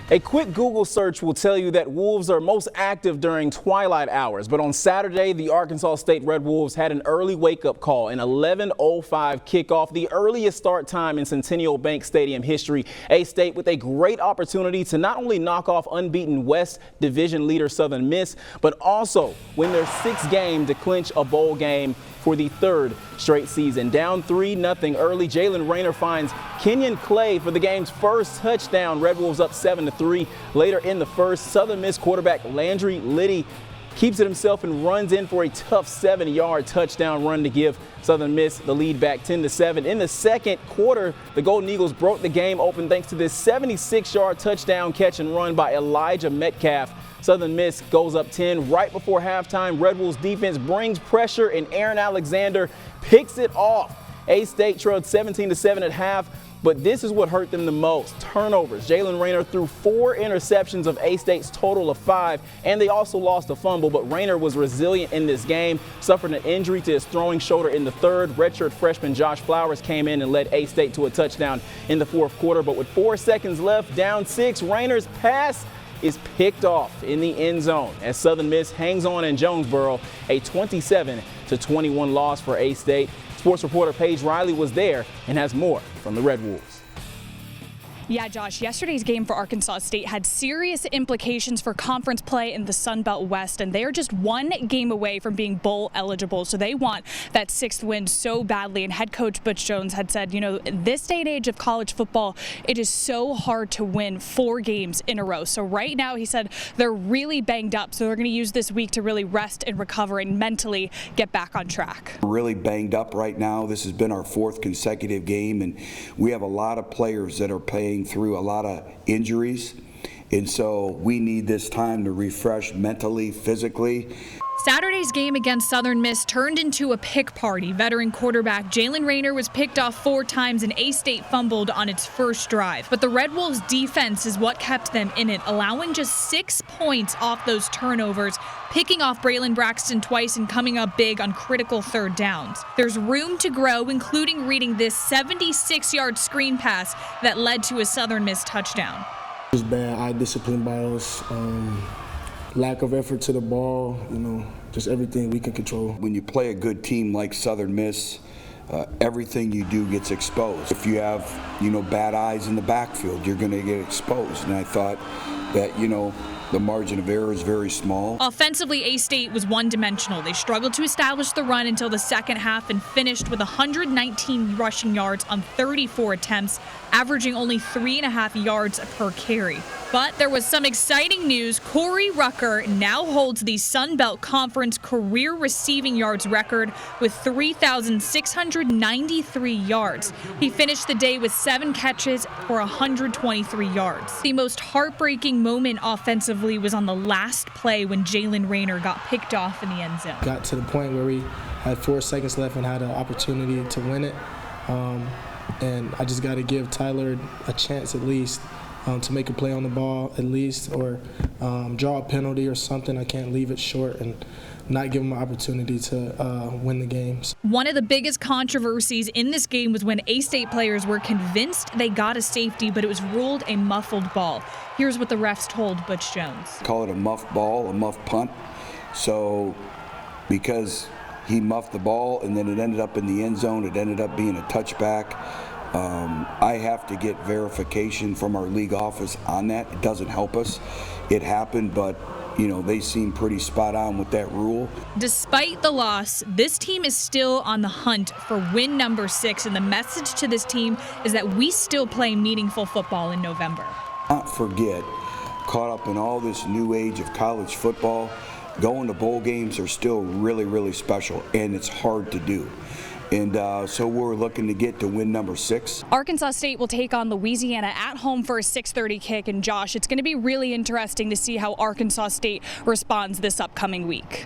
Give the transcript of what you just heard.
A quick Google search will tell you that wolves are most active during twilight hours. But on Saturday, the Arkansas State Red Wolves had an early wake-up call, an 11:05 kickoff, the earliest start time in Centennial Bank Stadium history. A-State with a great opportunity to not only knock off unbeaten West Division leader Southern Miss, but also win their sixth game to clinch a bowl game for the third straight season. Down 3-0 early, Jalen Rayner finds Kenyon Clay for the game's first touchdown. Red Wolves up 7-3. Later in the first, Southern Miss quarterback Landry Liddy keeps it himself and runs in for a tough 7-yard touchdown run to give Southern Miss the lead back 10-7. In the second quarter, the Golden Eagles broke the game open thanks to this 76-yard touchdown catch and run by Elijah Metcalf. Southern Miss goes up 10 right before halftime. Red Wolves defense brings pressure and Aaron Alexander picks it off. A-State trailed 17-7 at half, but this is what hurt them the most. Turnovers. Jalen Rayner threw 4 interceptions of A-State's total of 5, and they also lost a fumble, but Rayner was resilient in this game, suffered an injury to his throwing shoulder in the third. Redshirt freshman Josh Flowers came in and led A-State to a touchdown in the fourth quarter, but with 4 seconds left, down 6, Rayner's pass is picked off in the end zone as Southern Miss hangs on in Jonesboro, a 27-21 loss for A-State. Sports reporter Paige Riley was there and has more from the Red Wolves. Yeah, Josh, yesterday's game for Arkansas State had serious implications for conference play in the Sun Belt West, and they are just one game away from being bowl eligible. So they want that 6th win so badly. And head coach Butch Jones had said, you know, in this day and age of college football, it is so hard to win 4 games in a row. So right now, he said they're really banged up. So they're going to use this week to really rest and recover and mentally get back on track. We're really banged up right now. This has been our 4th consecutive game, and we have a lot of players that are playing through a lot of injuries, and so we need this time to refresh mentally, physically. Saturday's game against Southern Miss turned into a pick party. Veteran quarterback Jalen Rayner was picked off 4 times and A-State fumbled on its first drive. But the Red Wolves' defense is what kept them in it, allowing just 6 points off those turnovers, picking off Braylon Braxton twice and coming up big on critical third downs. There's room to grow, including reading this 76-yard screen pass that led to a Southern Miss touchdown. It was bad eye discipline by us. Lack of effort to the ball, you know, just everything we can control. When you play a good team like Southern Miss, everything you do gets exposed. If you have, you know, bad eyes in the backfield, you're going to get exposed. And I thought that, you know, the margin of error is very small. Offensively, A-State was one-dimensional. They struggled to establish the run until the second half and finished with 119 rushing yards on 34 attempts, averaging only 3.5 yards per carry. But there was some exciting news. Corey Rucker now holds the Sun Belt Conference career receiving yards record with 3,693 yards. He finished the day with 7 catches for 123 yards. The most heartbreaking moment offensively was on the last play when Jalen Rayner got picked off in the end zone. Got to the point where we had 4 seconds left and had an opportunity to win it. And I just got to give Tyler a chance at least to make a play on the ball at least, or draw a penalty or something. I can't leave it short and not give him an opportunity to win the games. One of the biggest controversies in this game was when A-State players were convinced they got a safety, but it was ruled a muffled ball. Here's what the refs told Butch Jones. Call it a muff ball, a muff punt. So because he muffed the ball and then it ended up in the end zone, it ended up being a touchback. I have to get verification from our league office on that. It doesn't help us. It happened, but you know, they seem pretty spot on with that rule. Despite the loss, this team is still on the hunt for win number 6, and the message to this team is that we still play meaningful football in November. Not forget, caught up in all this new age of college football, going to bowl games are still really, really special, and it's hard to do. And so we're looking to get to win number 6. Arkansas State will take on Louisiana at home for a 6:30 kick. And Josh, it's going to be really interesting to see how Arkansas State responds this upcoming week.